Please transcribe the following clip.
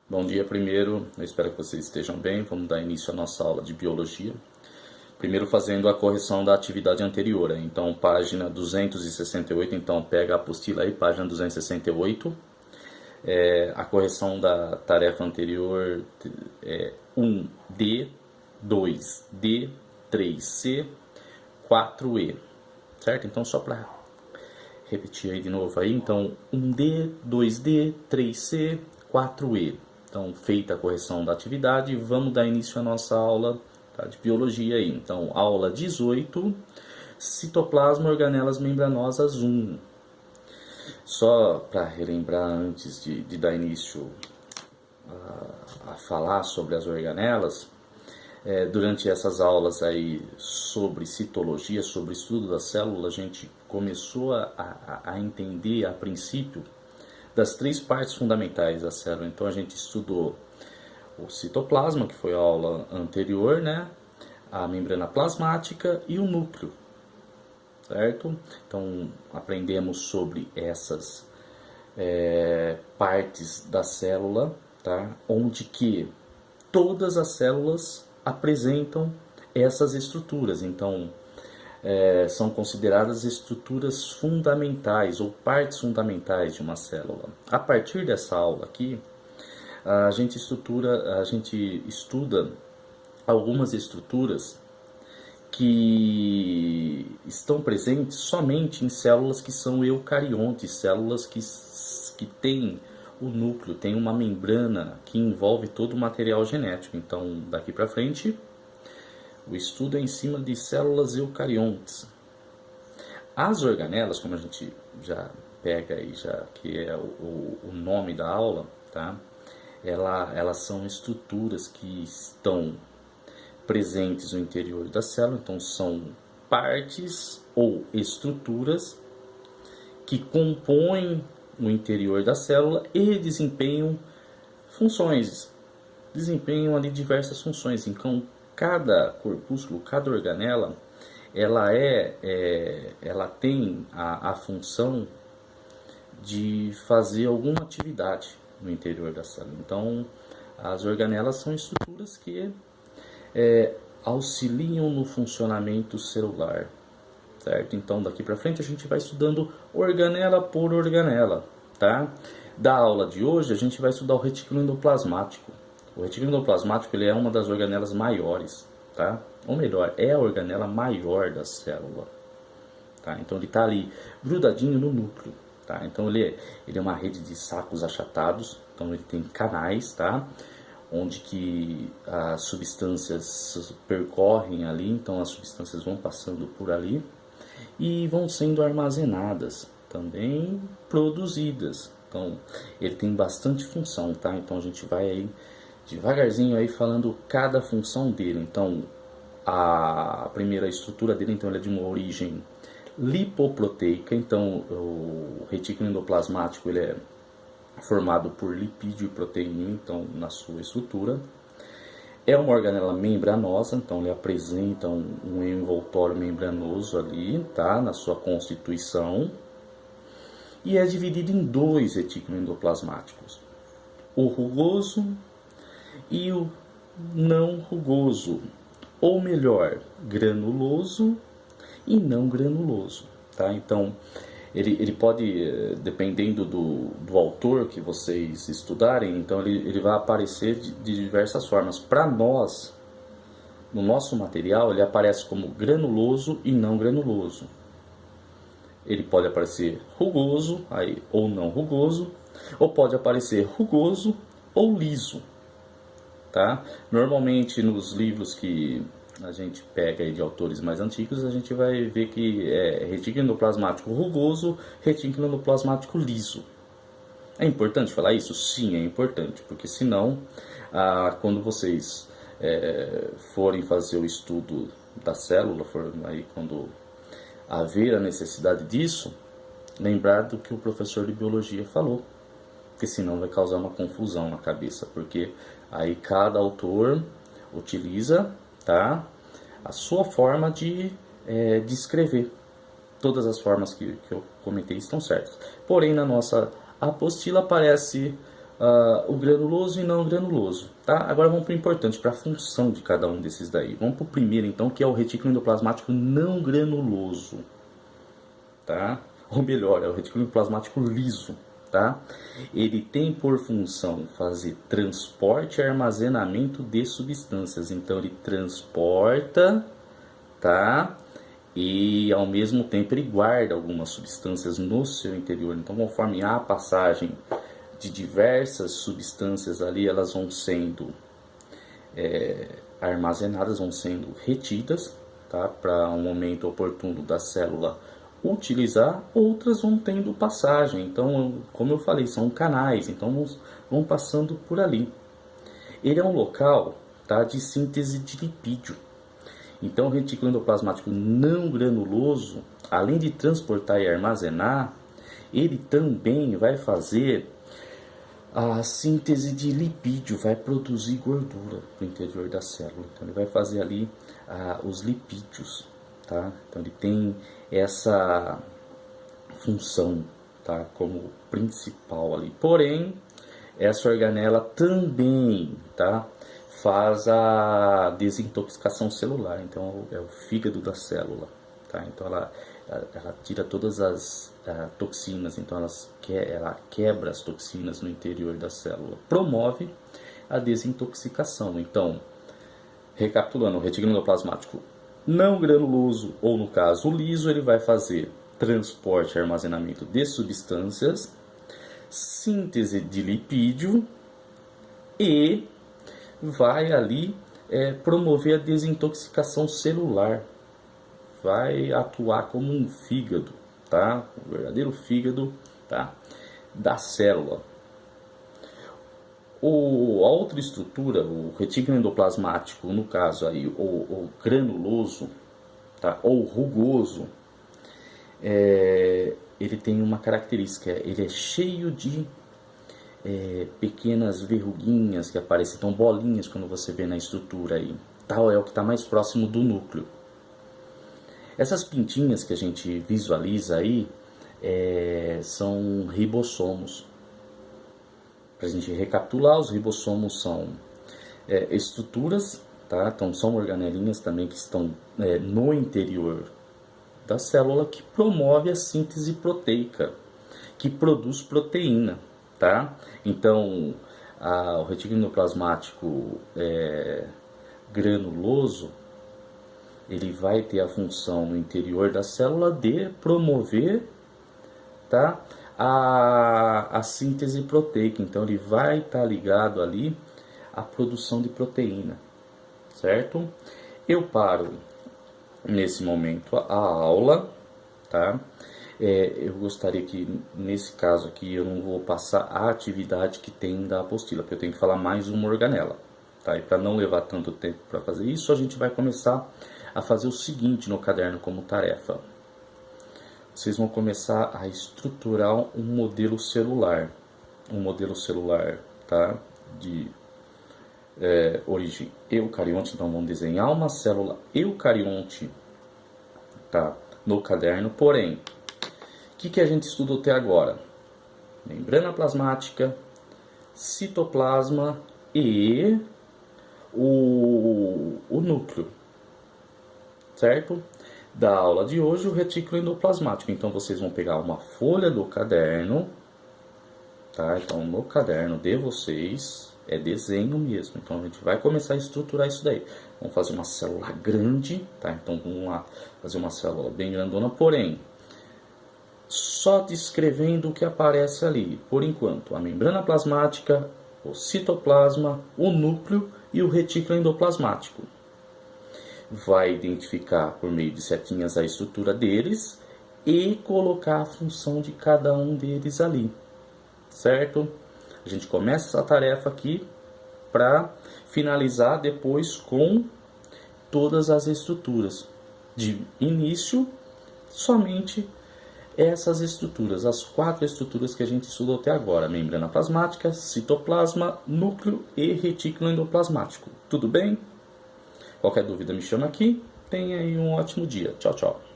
Bom dia primeiro, eu espero que vocês estejam bem. Vamos dar início à nossa aula de biologia. Primeiro fazendo a correção da atividade anterior, então página 268, então pega a apostila aí, página 268. A correção da tarefa anterior é 1D, 2D, 3C, 4E, certo? Então só para repetir aí de novo aí, então 1D, 2D, 3C, 4E. Então, feita a correção da atividade, vamos dar início à nossa aula, tá, de biologia aí. Então, aula 18, citoplasma, organelas membranosas 1. Só para relembrar antes de dar início a falar sobre as organelas, durante essas aulas aí sobre citologia, sobre estudo da célula, a gente começou a entender a princípio das três partes fundamentais da célula. Então a gente estudou o citoplasma, que foi a aula anterior, né? A membrana plasmática e o núcleo, certo? Então aprendemos sobre essas partes da célula, tá? Onde que todas as células apresentam essas estruturas. Então são consideradas estruturas fundamentais ou partes fundamentais de uma célula. A partir dessa aula aqui, a gente estuda algumas estruturas que estão presentes somente em células que são eucariontes, células que têm o núcleo, tem uma membrana que envolve todo o material genético. Então, daqui para frente, o estudo é em cima de células eucariontes. As organelas, como a gente já pega aí, já que é o nome da aula, tá? Elas são estruturas que estão presentes no interior da célula, então são partes ou estruturas que compõem o interior da célula e desempenham funções, desempenham ali diversas funções. Então, cada corpúsculo, cada organela, ela tem a função de fazer alguma atividade no interior da célula. Então, as organelas são estruturas que auxiliam no funcionamento celular, certo? Então, daqui para frente a gente vai estudando organela por organela, tá? Da aula de hoje a gente vai estudar o retículo endoplasmático. O retículo endoplasmático ele é uma das organelas maiores, tá? Ou melhor, é a organela maior da célula, tá? Então ele está ali grudadinho no núcleo, tá? Então ele é uma rede de sacos achatados, então ele tem canais, tá? Onde que as substâncias percorrem ali, então as substâncias vão passando por ali e vão sendo armazenadas, também produzidas. Então ele tem bastante função, tá? Então a gente vai aí devagarzinho aí falando cada função dele. Então a primeira estrutura dele, então ele é de uma origem lipoproteica. Então o retículo endoplasmático ele é formado por lipídio e proteína, então na sua estrutura. É uma organela membranosa, então ele apresenta um envoltório membranoso ali, tá, na sua constituição. E é dividido em dois retículos endoplasmáticos: o rugoso e o não rugoso, ou melhor, granuloso e não granuloso, tá? Então ele pode, dependendo do autor que vocês estudarem, então ele vai aparecer de diversas formas. Para nós, no nosso material, ele aparece como granuloso e não granuloso. Ele pode aparecer rugoso aí, ou não rugoso, ou pode aparecer rugoso ou liso, tá? Normalmente nos livros que a gente pega aí de autores mais antigos, a gente vai ver que é retículo endoplasmático rugoso, retículo endoplasmático liso. É importante falar isso? Sim, é importante, porque senão, quando vocês forem fazer o estudo da célula, aí quando haver a necessidade disso, lembrar do que o professor de biologia falou, porque senão vai causar uma confusão na cabeça, porque aí cada autor utiliza, tá, a sua forma de escrever. Todas as formas que eu comentei estão certas. Porém, na nossa apostila aparece o granuloso e não granuloso, tá? Agora vamos para o importante, para a função de cada um desses daí. Vamos para o primeiro então, que é o retículo endoplasmático não granuloso, tá? Ou melhor, é o retículo endoplasmático liso, tá? Ele tem por função fazer transporte e armazenamento de substâncias. Então ele transporta, tá? E ao mesmo tempo ele guarda algumas substâncias no seu interior. Então, conforme a passagem de diversas substâncias ali, elas vão sendo armazenadas, vão sendo retidas, tá? Para um momento oportuno da célula utilizar, outras vão tendo passagem. Então, como eu falei, são canais, então vão passando por ali. Ele é um local, tá, de síntese de lipídio. Então, o retículo endoplasmático não granuloso, além de transportar e armazenar, ele também vai fazer a síntese de lipídio, vai produzir gordura no interior da célula. Então, ele vai fazer ali os lipídios, tá? Então, ele tem essa função, tá, como principal ali. Porém, essa organela também, tá, faz a desintoxicação celular. Então é o fígado da célula, tá? Então ela tira todas as toxinas. Então ela quebra as toxinas no interior da célula, promove a desintoxicação. Então, recapitulando, o retículo endoplasmático não granuloso, ou no caso liso, ele vai fazer transporte e armazenamento de substâncias, síntese de lipídio e vai ali promover a desintoxicação celular, vai atuar como um fígado, tá? O verdadeiro fígado, tá, da célula. A outra estrutura, o retículo endoplasmático, no caso aí, o granuloso, tá, ou rugoso, ele tem uma característica, ele é cheio de pequenas verruguinhas que aparecem, então bolinhas quando você vê na estrutura aí. Tal é o que está mais próximo do núcleo. Essas pintinhas que a gente visualiza aí são ribossomos. Para a gente recapitular, os ribossomos são estruturas, tá? Então são organelinhas também que estão no interior da célula, que promove a síntese proteica, que produz proteína, tá? Então o retículo endoplasmático granuloso, ele vai ter a função no interior da célula de promover, tá, a síntese proteica. Então ele vai estar ligado ali à produção de proteína, certo? Eu paro nesse momento a aula, tá? Eu gostaria que nesse caso aqui eu não vou passar a atividade que tem da apostila, porque eu tenho que falar mais uma organela, tá? E para não levar tanto tempo para fazer isso, a gente vai começar a fazer o seguinte no caderno como tarefa. Vocês vão começar a estruturar um modelo celular, tá, de origem eucarionte. Então vamos desenhar uma célula eucarionte, tá, no caderno. Porém, o que a gente estudou até agora? Membrana plasmática, citoplasma e o núcleo, certo? Da aula de hoje, o retículo endoplasmático. Então vocês vão pegar uma folha do caderno, tá? Então no caderno de vocês é desenho mesmo. Então a gente vai começar a estruturar isso daí. Vamos fazer uma célula grande, tá? Então vamos lá fazer uma célula bem grandona, porém só descrevendo o que aparece ali. Por enquanto, a membrana plasmática, o citoplasma, o núcleo e o retículo endoplasmático. Vai identificar por meio de setinhas a estrutura deles e colocar a função de cada um deles ali, certo? A gente começa essa tarefa aqui para finalizar depois com todas as estruturas. De início, somente essas estruturas, as 4 estruturas que a gente estudou até agora: membrana plasmática, citoplasma, núcleo e retículo endoplasmático. Tudo bem? Qualquer dúvida me chama aqui. Tenha aí um ótimo dia. Tchau, tchau.